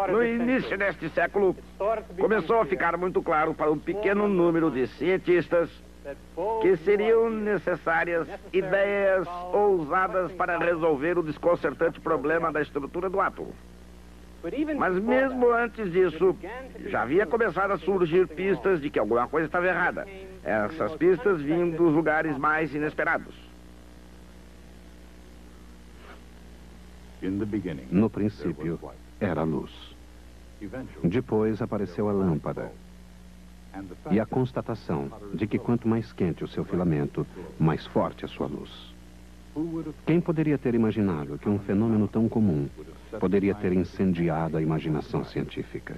No início deste século, começou a ficar muito claro para um pequeno número de cientistas que seriam necessárias ideias ousadas para resolver o desconcertante problema da estrutura do átomo. Mas mesmo antes disso, já havia começado a surgir pistas de que alguma coisa estava errada. Essas pistas vinham dos lugares mais inesperados. No princípio, era a luz. Depois apareceu a lâmpada. E a constatação de que quanto mais quente o seu filamento, mais forte a sua luz. Quem poderia ter imaginado que um fenômeno tão comum poderia ter incendiado a imaginação científica?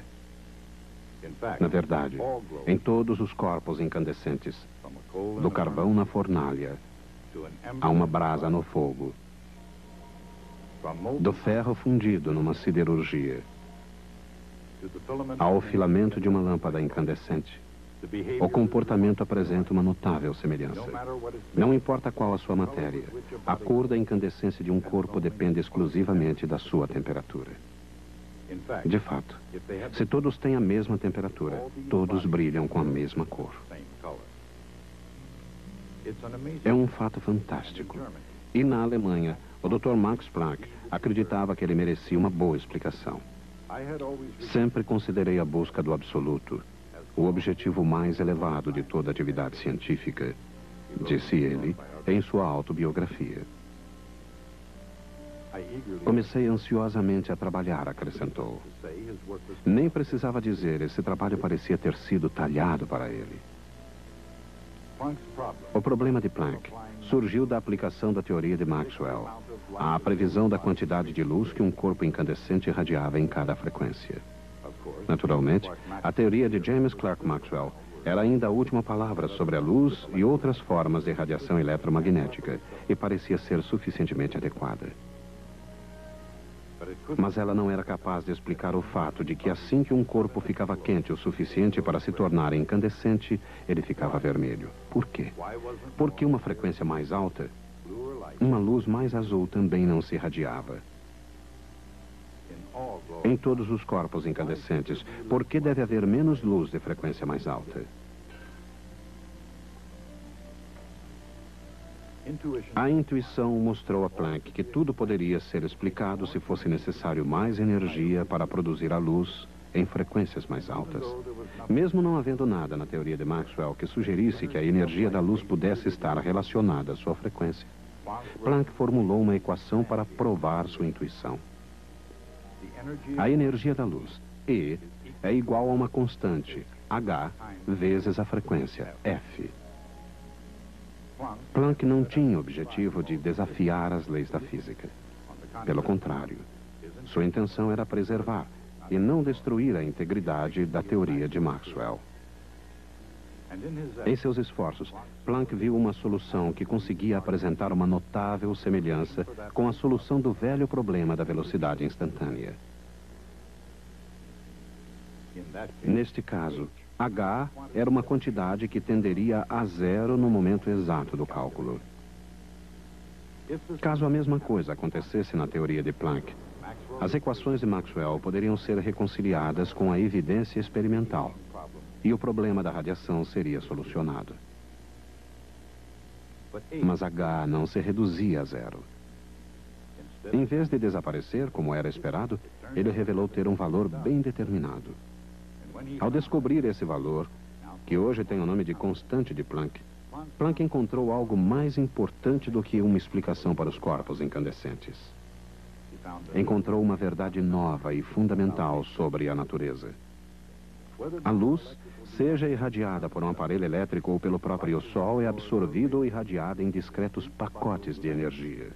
Na verdade, em todos os corpos incandescentes, do carvão na fornalha, a uma brasa no fogo, do ferro fundido numa siderurgia, ao filamento de uma lâmpada incandescente, o comportamento apresenta uma notável semelhança. Não importa qual a sua matéria, a cor da incandescência de um corpo depende exclusivamente da sua temperatura. De fato, se todos têm a mesma temperatura, todos brilham com a mesma cor. É um fato fantástico. E na Alemanha, o Dr. Max Planck acreditava que ele merecia uma boa explicação. Sempre considerei a busca do absoluto o objetivo mais elevado de toda atividade científica, disse ele em sua autobiografia. Comecei ansiosamente a trabalhar, acrescentou. Nem precisava dizer, esse trabalho parecia ter sido talhado para ele. O problema de Planck surgiu da aplicação da teoria de Maxwell, à previsão da quantidade de luz que um corpo incandescente irradiava em cada frequência. Naturalmente, a teoria de James Clerk Maxwell era ainda a última palavra sobre a luz e outras formas de radiação eletromagnética e parecia ser suficientemente adequada. Mas ela não era capaz de explicar o fato de que assim que um corpo ficava quente o suficiente para se tornar incandescente, ele ficava vermelho. Por quê? Porque uma frequência mais alta, uma luz mais azul também não se irradiava. Em todos os corpos incandescentes, por que deve haver menos luz de frequência mais alta? A intuição mostrou a Planck que tudo poderia ser explicado se fosse necessário mais energia para produzir a luz em frequências mais altas. Mesmo não havendo nada na teoria de Maxwell que sugerisse que a energia da luz pudesse estar relacionada à sua frequência, Planck formulou uma equação para provar sua intuição. A energia da luz, E, é igual a uma constante, H, vezes a frequência, F. Planck não tinha o objetivo de desafiar as leis da física. Pelo contrário, sua intenção era preservar e não destruir a integridade da teoria de Maxwell. Em seus esforços, Planck viu uma solução que conseguia apresentar uma notável semelhança com a solução do velho problema da velocidade instantânea. Neste caso, H era uma quantidade que tenderia a zero no momento exato do cálculo. Caso a mesma coisa acontecesse na teoria de Planck, as equações de Maxwell poderiam ser reconciliadas com a evidência experimental e o problema da radiação seria solucionado. Mas H não se reduzia a zero. Em vez de desaparecer, como era esperado, ele revelou ter um valor bem determinado. Ao descobrir esse valor, que hoje tem o nome de constante de Planck, Planck encontrou algo mais importante do que uma explicação para os corpos incandescentes. Encontrou uma verdade nova e fundamental sobre a natureza. A luz, seja irradiada por um aparelho elétrico ou pelo próprio Sol, é absorvida ou irradiada em discretos pacotes de energia.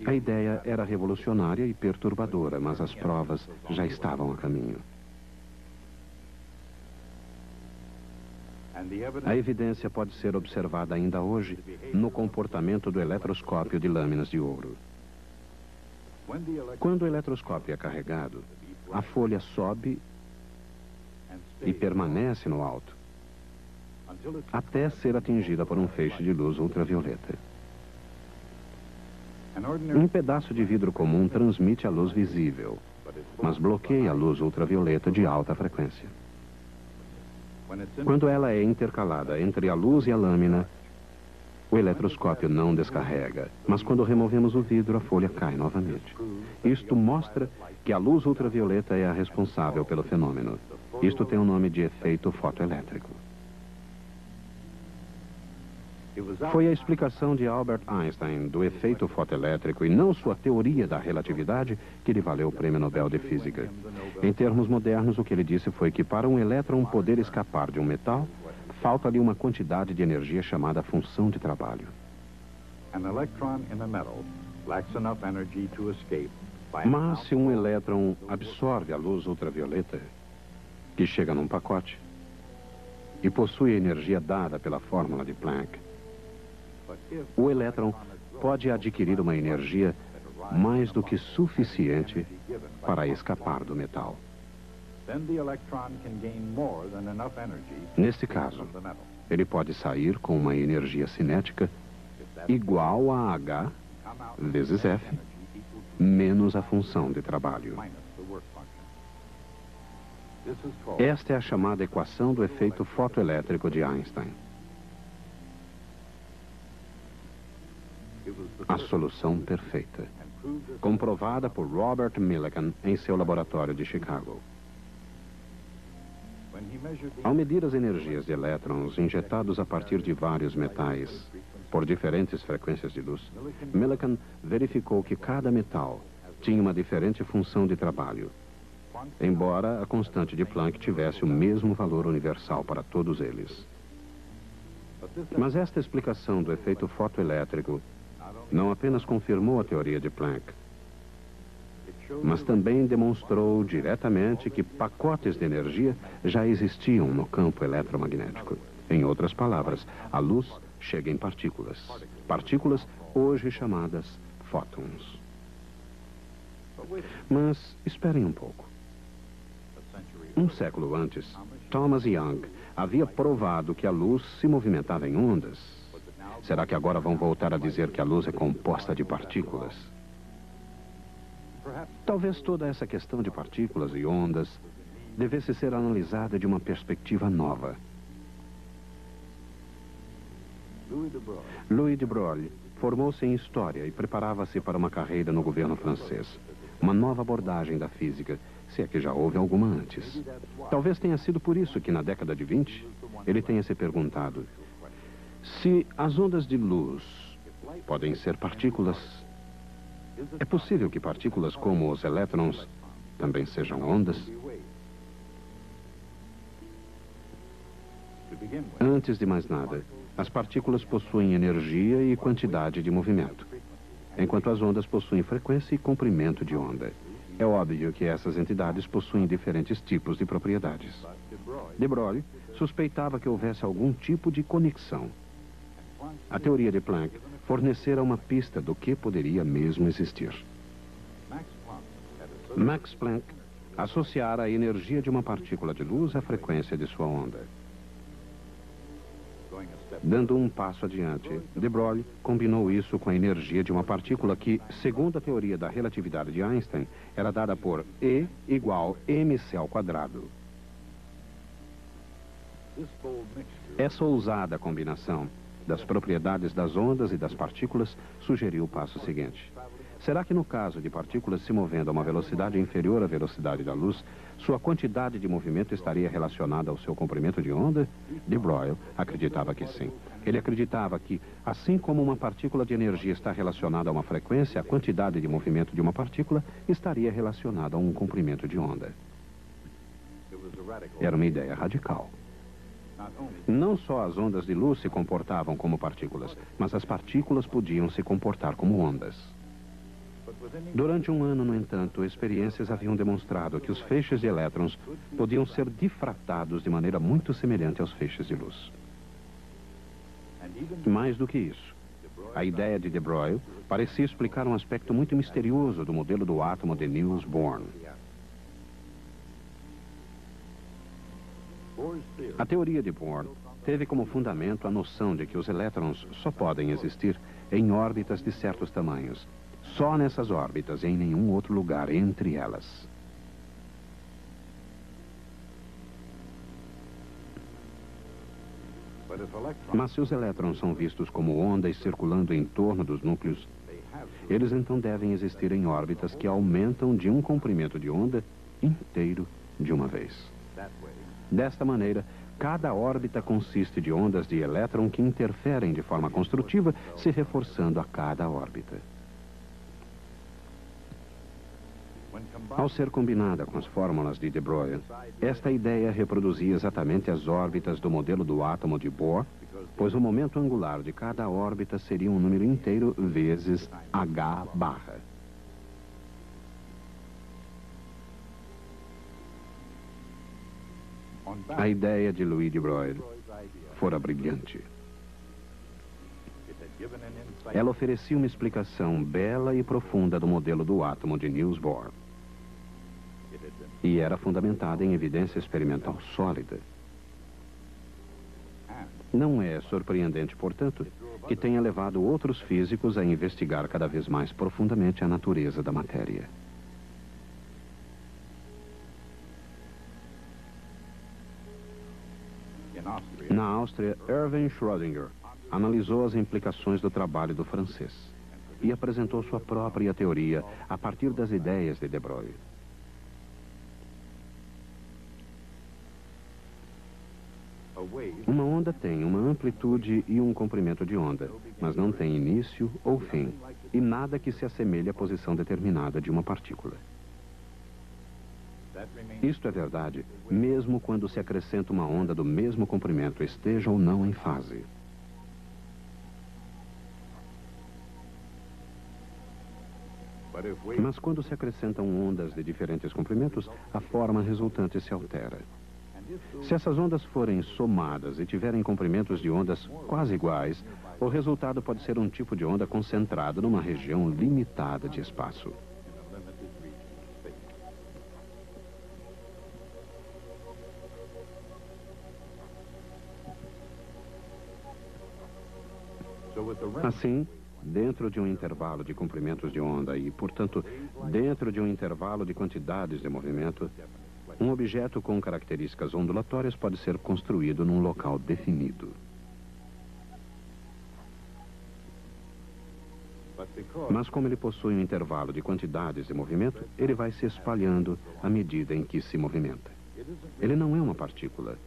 A ideia era revolucionária e perturbadora, mas as provas já estavam a caminho. A evidência pode ser observada ainda hoje no comportamento do eletroscópio de lâminas de ouro. Quando o eletroscópio é carregado, a folha sobe e permanece no alto, até ser atingida por um feixe de luz ultravioleta. Um pedaço de vidro comum transmite a luz visível, mas bloqueia a luz ultravioleta de alta frequência. Quando ela é intercalada entre a luz e a lâmina, o eletroscópio não descarrega, mas quando removemos o vidro, a folha cai novamente. Isto mostra que a luz ultravioleta é a responsável pelo fenômeno. Isto tem o nome de efeito fotoelétrico. Foi a explicação de Albert Einstein do efeito fotoelétrico e não sua teoria da relatividade que lhe valeu o Prêmio Nobel de Física. Em termos modernos, o que ele disse foi que para um elétron poder escapar de um metal, falta-lhe uma quantidade de energia chamada função de trabalho. Mas se um elétron absorve a luz ultravioleta, que chega num pacote, e possui a energia dada pela fórmula de Planck, o elétron pode adquirir uma energia mais do que suficiente para escapar do metal. Neste caso, ele pode sair com uma energia cinética igual a H vezes F, menos a função de trabalho. Esta é a chamada equação do efeito fotoelétrico de Einstein. A solução perfeita, comprovada por Robert Millikan em seu laboratório de Chicago. Ao medir as energias de elétrons injetados a partir de vários metais por diferentes frequências de luz, Millikan verificou que cada metal tinha uma diferente função de trabalho, embora a constante de Planck tivesse o mesmo valor universal para todos eles. Mas esta explicação do efeito fotoelétrico não apenas confirmou a teoria de Planck, mas também demonstrou diretamente que pacotes de energia já existiam no campo eletromagnético. Em outras palavras, a luz chega em partículas. Partículas hoje chamadas fótons. Mas esperem um pouco. Um século antes, Thomas Young havia provado que a luz se movimentava em ondas. Será que agora vão voltar a dizer que a luz é composta de partículas? Talvez toda essa questão de partículas e ondas devesse ser analisada de uma perspectiva nova. Louis de Broglie formou-se em História e preparava-se para uma carreira no governo francês. Uma nova abordagem da física, se é que já houve alguma antes. Talvez tenha sido por isso que, na década de 20, ele tenha se perguntado: se as ondas de luz podem ser partículas, é possível que partículas como os elétrons também sejam ondas? Antes de mais nada, as partículas possuem energia e quantidade de movimento, enquanto as ondas possuem frequência e comprimento de onda. É óbvio que essas entidades possuem diferentes tipos de propriedades. De Broglie suspeitava que houvesse algum tipo de conexão. A teoria de Planck fornecera uma pista do que poderia mesmo existir. Max Planck associara a energia de uma partícula de luz à frequência de sua onda. Dando um passo adiante, de Broglie combinou isso com a energia de uma partícula que, segundo a teoria da relatividade de Einstein, era dada por E igual mc ao quadrado. Essa ousada combinação das propriedades das ondas e das partículas sugeriu o passo seguinte. Será que no caso de partículas se movendo a uma velocidade inferior à velocidade da luz, sua quantidade de movimento estaria relacionada ao seu comprimento de onda? De Broglie acreditava que sim. Ele acreditava que, assim como uma partícula de energia está relacionada a uma frequência, a quantidade de movimento de uma partícula estaria relacionada a um comprimento de onda. Era uma ideia radical. Não só as ondas de luz se comportavam como partículas, mas as partículas podiam se comportar como ondas. Durante um ano, no entanto, experiências haviam demonstrado que os feixes de elétrons podiam ser difratados de maneira muito semelhante aos feixes de luz. Mais do que isso, a ideia de Broglie parecia explicar um aspecto muito misterioso do modelo do átomo de Niels Bohr. A teoria de Bohr teve como fundamento a noção de que os elétrons só podem existir em órbitas de certos tamanhos Só nessas órbitas e em nenhum outro lugar entre elas. Mas se os elétrons são vistos como ondas circulando em torno dos núcleos, eles então devem existir em órbitas que aumentam de um comprimento de onda inteiro de uma vez. Desta maneira, cada órbita consiste de ondas de elétron que interferem de forma construtiva, se reforçando a cada órbita. Ao ser combinada com as fórmulas de de Broglie, esta ideia reproduzia exatamente as órbitas do modelo do átomo de Bohr, pois o momento angular de cada órbita seria um número inteiro vezes h barra. A ideia de Louis de Broglie fora brilhante. Ela oferecia uma explicação bela e profunda do modelo do átomo de Niels Bohr. E era fundamentada em evidência experimental sólida. Não é surpreendente, portanto, que tenha levado outros físicos a investigar cada vez mais profundamente a natureza da matéria. Na Áustria, Erwin Schrödinger analisou as implicações do trabalho do francês e apresentou sua própria teoria a partir das ideias de de Broglie. Uma onda tem uma amplitude e um comprimento de onda, mas não tem início ou fim, e nada que se assemelhe à posição determinada de uma partícula. Isto é verdade, mesmo quando se acrescenta uma onda do mesmo comprimento, esteja ou não em fase. Mas quando se acrescentam ondas de diferentes comprimentos, a forma resultante se altera. Se essas ondas forem somadas e tiverem comprimentos de ondas quase iguais, o resultado pode ser um tipo de onda concentrado numa região limitada de espaço. Assim, dentro de um intervalo de comprimentos de onda e, portanto, dentro de um intervalo de quantidades de movimento, um objeto com características ondulatórias pode ser construído num local definido. Mas como ele possui um intervalo de quantidades de movimento, ele vai se espalhando à medida em que se movimenta. Ele não é uma partícula,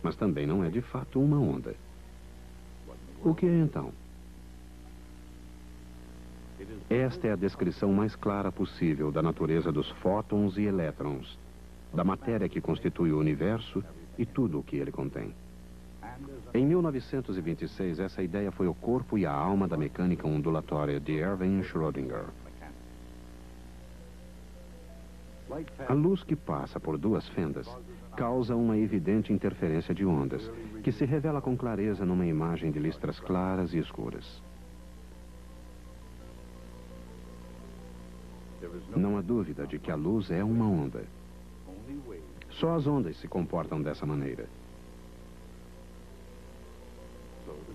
mas também não é de fato uma onda. O que é então? Esta é a descrição mais clara possível da natureza dos fótons e elétrons, da matéria que constitui o universo e tudo o que ele contém. Em 1926, essa ideia foi o corpo e a alma da mecânica ondulatória de Erwin Schrödinger. A luz que passa por duas fendas causa uma evidente interferência de ondas, que se revela com clareza numa imagem de listras claras e escuras. Não há dúvida de que a luz é uma onda. Só as ondas se comportam dessa maneira.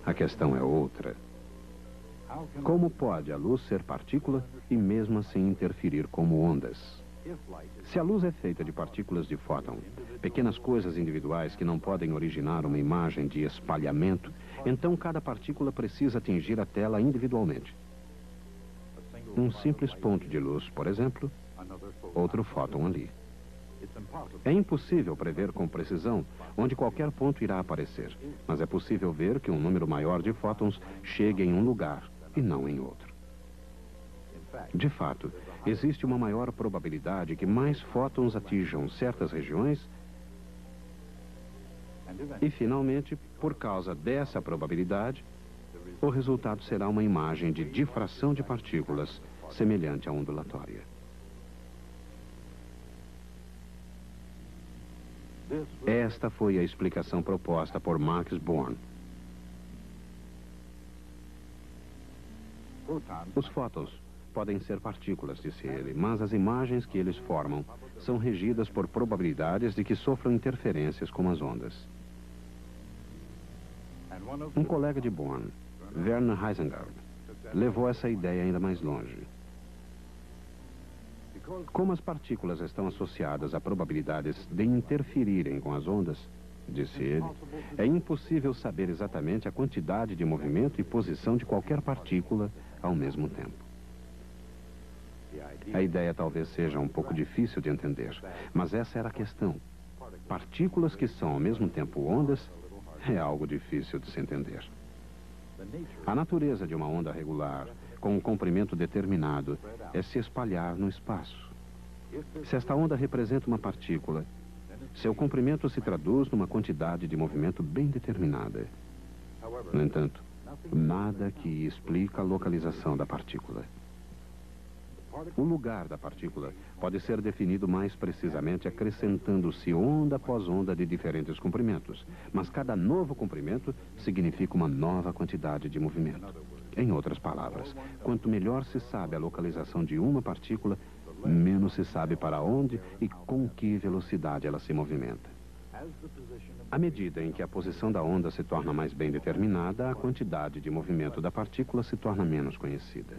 A questão é outra. Como pode a luz ser partícula e mesmo assim interferir como ondas? Se a luz é feita de partículas de fóton, pequenas coisas individuais que não podem originar uma imagem de espalhamento, então cada partícula precisa atingir a tela individualmente. Um simples ponto de luz, por exemplo, outro fóton ali. É impossível prever com precisão onde qualquer ponto irá aparecer, mas é possível ver que um número maior de fótons chegue em um lugar e não em outro. De fato, existe uma maior probabilidade que mais fótons atinjam certas regiões e, finalmente, por causa dessa probabilidade, o resultado será uma imagem de difração de partículas semelhante à ondulatória. Esta foi a explicação proposta por Max Born. Os fótons podem ser partículas, disse ele, mas as imagens que eles formam são regidas por probabilidades de que sofram interferências como as ondas. Um colega de Born, Werner Heisenberg, levou essa ideia ainda mais longe. Como as partículas estão associadas a probabilidades de interferirem com as ondas, disse ele, é impossível saber exatamente a quantidade de movimento e posição de qualquer partícula ao mesmo tempo. A ideia talvez seja um pouco difícil de entender, mas essa era a questão. Partículas que são ao mesmo tempo ondas é algo difícil de se entender. A natureza de uma onda regular, com um comprimento determinado, é se espalhar no espaço. Se esta onda representa uma partícula, seu comprimento se traduz numa quantidade de movimento bem determinada. No entanto, nada que explica a localização da partícula. O lugar da partícula pode ser definido mais precisamente acrescentando-se onda após onda de diferentes comprimentos, mas cada novo comprimento significa uma nova quantidade de movimento. Em outras palavras, quanto melhor se sabe a localização de uma partícula, menos se sabe para onde e com que velocidade ela se movimenta. À medida em que a posição da onda se torna mais bem determinada, a quantidade de movimento da partícula se torna menos conhecida.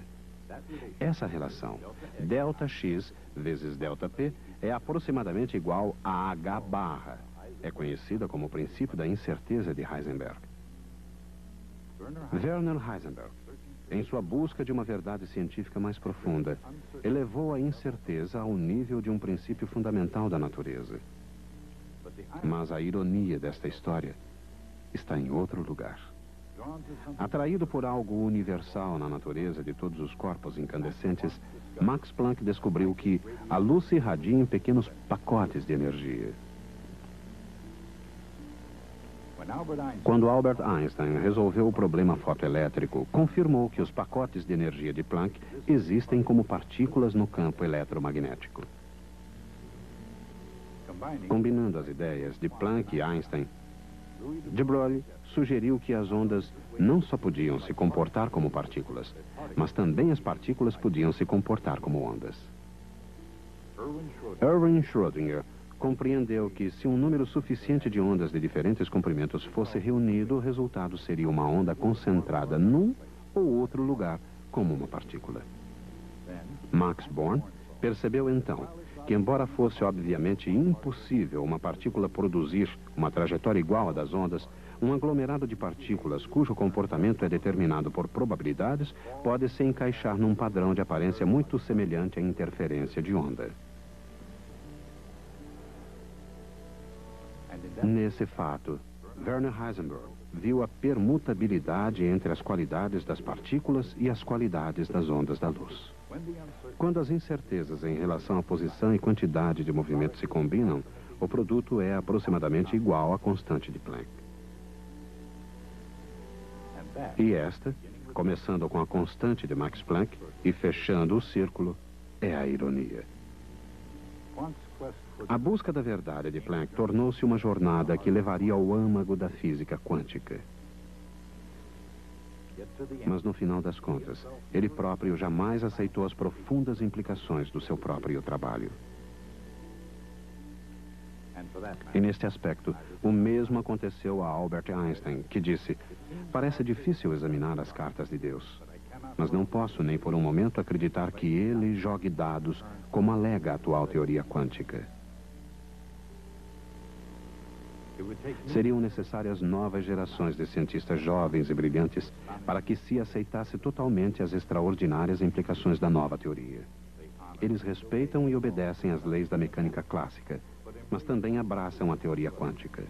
Essa relação, ΔX vezes ΔP, é aproximadamente igual a H barra. É conhecida como o princípio da incerteza de Heisenberg. Werner Heisenberg, em sua busca de uma verdade científica mais profunda, elevou a incerteza ao nível de um princípio fundamental da natureza. Mas a ironia desta história está em outro lugar. Atraído por algo universal na natureza de todos os corpos incandescentes, Max Planck descobriu que a luz se irradia em pequenos pacotes de energia. Quando Albert Einstein resolveu o problema fotoelétrico, confirmou que os pacotes de energia de Planck existem como partículas no campo eletromagnético. Combinando as ideias de Planck e Einstein, de Broglie sugeriu que as ondas não só podiam se comportar como partículas, mas também as partículas podiam se comportar como ondas. Erwin Schrödinger compreendeu que se um número suficiente de ondas de diferentes comprimentos fosse reunido, o resultado seria uma onda concentrada num ou outro lugar, como uma partícula. Max Born percebeu então que, embora fosse obviamente impossível uma partícula produzir uma trajetória igual à das ondas, um aglomerado de partículas cujo comportamento é determinado por probabilidades pode se encaixar num padrão de aparência muito semelhante à interferência de onda. Nesse fato, Werner Heisenberg viu a permutabilidade entre as qualidades das partículas e as qualidades das ondas da luz. Quando as incertezas em relação à posição e quantidade de movimento se combinam, o produto é aproximadamente igual à constante de Planck. E esta, começando com a constante de Max Planck e fechando o círculo, é a ironia. A busca da verdade de Planck tornou-se uma jornada que levaria ao âmago da física quântica. Mas no final das contas, ele próprio jamais aceitou as profundas implicações do seu próprio trabalho. E neste aspecto, o mesmo aconteceu a Albert Einstein, que disse: "Parece difícil examinar as cartas de Deus, mas não posso nem por um momento acreditar que ele jogue dados como alega a atual teoria quântica." Seriam necessárias novas gerações de cientistas jovens e brilhantes para que se aceitasse totalmente as extraordinárias implicações da nova teoria. Eles respeitam e obedecem às leis da mecânica clássica, mas também abraçam a teoria quântica.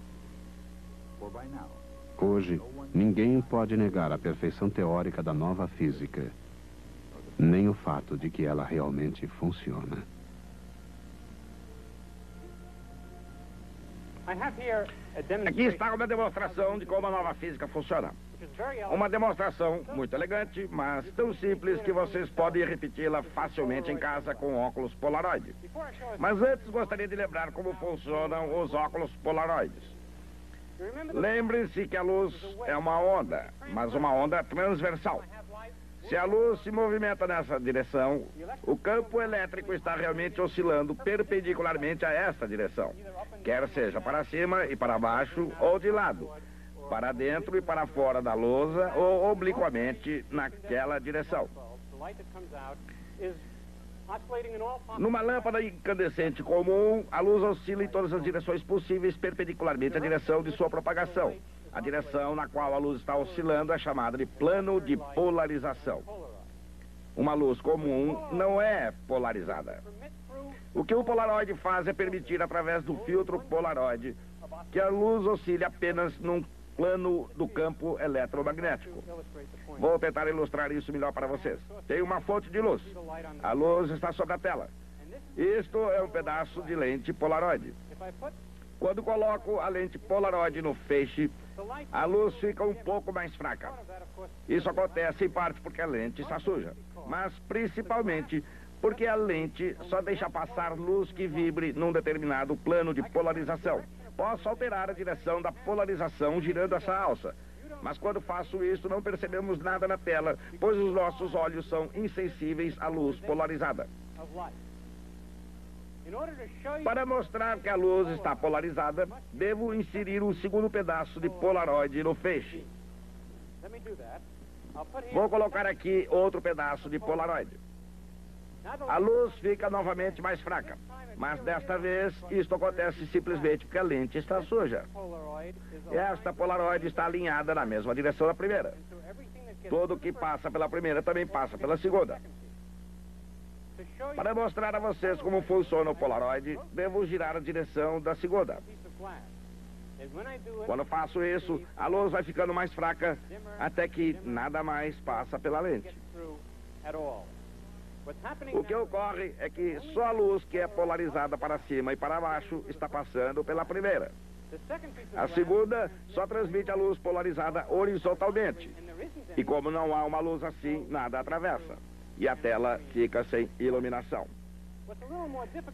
Hoje, ninguém pode negar a perfeição teórica da nova física, nem o fato de que ela realmente funciona. Aqui está uma demonstração de como a nova física funciona. Uma demonstração muito elegante, mas tão simples que vocês podem repeti-la facilmente em casa com óculos Polaroid. Mas antes gostaria de lembrar como funcionam os óculos Polaroids. Lembre-se que a luz é uma onda, mas uma onda transversal. Se a luz se movimenta nessa direção, o campo elétrico está realmente oscilando perpendicularmente a essa direção, quer seja para cima e para baixo ou de lado, para dentro e para fora da lousa ou obliquamente naquela direção. Numa lâmpada incandescente comum, a luz oscila em todas as direções possíveis perpendicularmente à direção de sua propagação. A direção na qual a luz está oscilando é chamada de plano de polarização. Uma luz comum não é polarizada. O que o polaroide faz é permitir, através do filtro polaroide, que a luz oscile apenas num plano do campo eletromagnético. Vou tentar ilustrar isso melhor para vocês. Tem uma fonte de luz. A luz está sobre a tela. Isto é um pedaço de lente polaroide. Quando coloco a lente polaroide no feixe, a luz fica um pouco mais fraca. Isso acontece em parte porque a lente está suja, mas principalmente porque a lente só deixa passar luz que vibre num determinado plano de polarização. Posso alterar a direção da polarização girando essa alça, mas quando faço isso não percebemos nada na tela, pois os nossos olhos são insensíveis à luz polarizada. Para mostrar que a luz está polarizada, devo inserir um segundo pedaço de polaroide no feixe. Vou colocar aqui outro pedaço de polaroide. A luz fica novamente mais fraca, mas desta vez isto acontece simplesmente porque a lente está suja. Esta polaroide está alinhada na mesma direção da primeira. Tudo que passa pela primeira também passa pela segunda. Para mostrar a vocês como funciona o polaroide, devo girar a direção da segunda. Quando faço isso, a luz vai ficando mais fraca até que nada mais passa pela lente. O que ocorre é que só a luz que é polarizada para cima e para baixo está passando pela primeira. A segunda só transmite a luz polarizada horizontalmente. E como não há uma luz assim, nada atravessa. E a tela fica sem iluminação.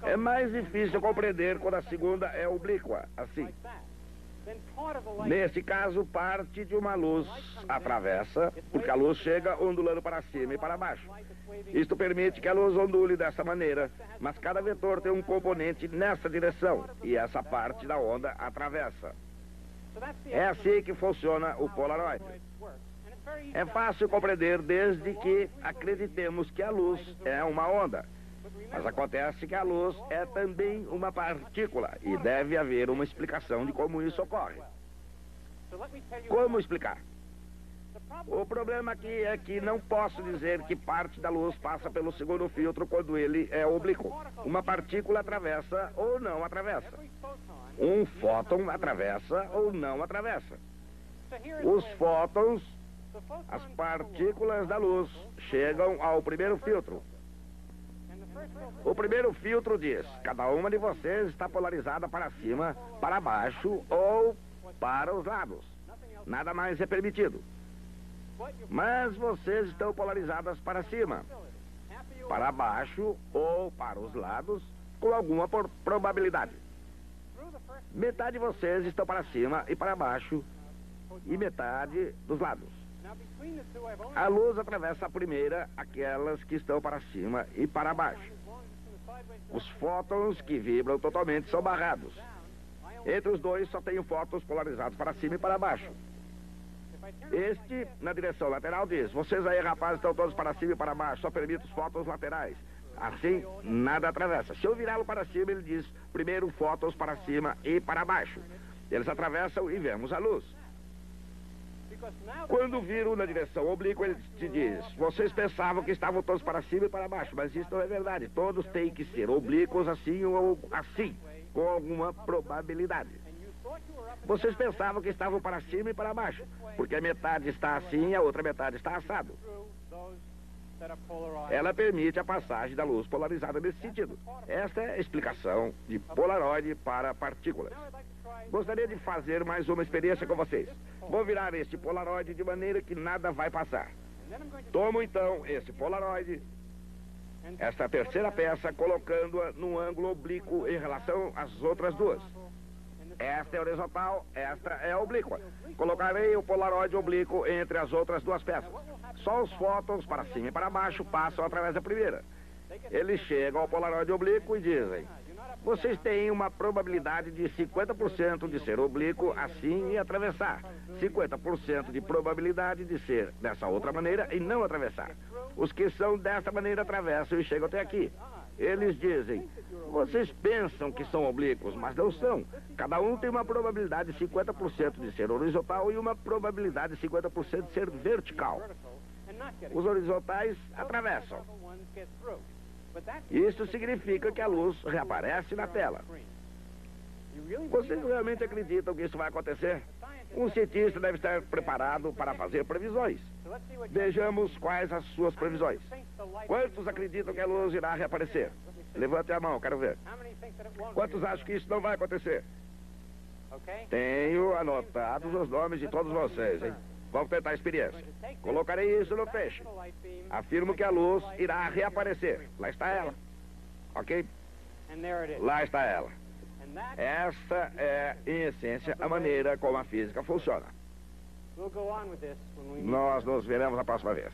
É mais difícil compreender quando a segunda é oblíqua, assim. Nesse caso, parte de uma luz atravessa, porque a luz chega ondulando para cima e para baixo. Isto permite que a luz ondule dessa maneira, mas cada vetor tem um componente nessa direção, e essa parte da onda atravessa. É assim que funciona o polaroid. É fácil compreender desde que acreditemos que a luz é uma onda. Mas acontece que a luz é também uma partícula e deve haver uma explicação de como isso ocorre. Como explicar? O problema aqui é que não posso dizer que parte da luz passa pelo segundo filtro quando ele é oblíquo. Uma partícula atravessa ou não atravessa. Um fóton atravessa ou não atravessa. Os fótons, as partículas da luz, chegam ao primeiro filtro. O primeiro filtro diz: cada uma de vocês está polarizada para cima, para baixo ou para os lados. Nada mais é permitido. Mas vocês estão polarizadas para cima, para baixo ou para os lados, com alguma probabilidade. Metade de vocês estão para cima e para baixo, e metade dos lados. A luz atravessa a primeira, aquelas que estão para cima e para baixo. Os fótons que vibram totalmente são barrados. Entre os dois só tenho fótons polarizados para cima e para baixo. Este, na direção lateral, diz: vocês aí, rapazes, estão todos para cima e para baixo, só permito os fótons laterais. Assim, nada atravessa. Se eu virá-lo para cima, ele diz: primeiro fótons para cima e para baixo. Eles atravessam e vemos a luz. Quando viro na direção oblíqua, ele te diz: vocês pensavam que estavam todos para cima e para baixo, mas isso não é verdade. Todos têm que ser oblíquos assim ou assim, com alguma probabilidade. Vocês pensavam que estavam para cima e para baixo, porque a metade está assim e a outra metade está assado. Ela permite a passagem da luz polarizada nesse sentido. Esta é a explicação de polaroide para partículas. Gostaria de fazer mais uma experiência com vocês. Vou virar este polaroide de maneira que nada vai passar. Tomo então esse polaroide, esta terceira peça, colocando-a num ângulo oblíquo em relação às outras duas. Esta é horizontal, esta é oblíqua. Colocarei o polaroide oblíquo entre as outras duas peças. Só os fótons para cima e para baixo passam através da primeira. Eles chegam ao polaroide oblíquo e dizem: Vocês têm uma probabilidade de 50% de ser oblíquo assim e atravessar. 50% de probabilidade de ser dessa outra maneira e não atravessar. Os que são dessa maneira atravessam e chegam até aqui. Eles dizem, vocês pensam que são oblíquos, mas não são. Cada um tem uma probabilidade de 50% de ser horizontal e uma probabilidade de 50% de ser vertical. Os horizontais atravessam. Isso significa que a luz reaparece na tela. Vocês realmente acreditam que isso vai acontecer? Um cientista deve estar preparado para fazer previsões. Vejamos quais as suas previsões. Quantos acreditam que a luz irá reaparecer? Levante a mão, quero ver. Quantos acham que isso não vai acontecer? Tenho anotados os nomes de todos vocês, hein? Vamos tentar a experiência. Colocarei isso no peixe. Afirmo que a luz irá reaparecer. Lá está ela. Ok? Lá está ela. Essa é, em essência, a maneira como a física funciona. Nós nos veremos a próxima vez.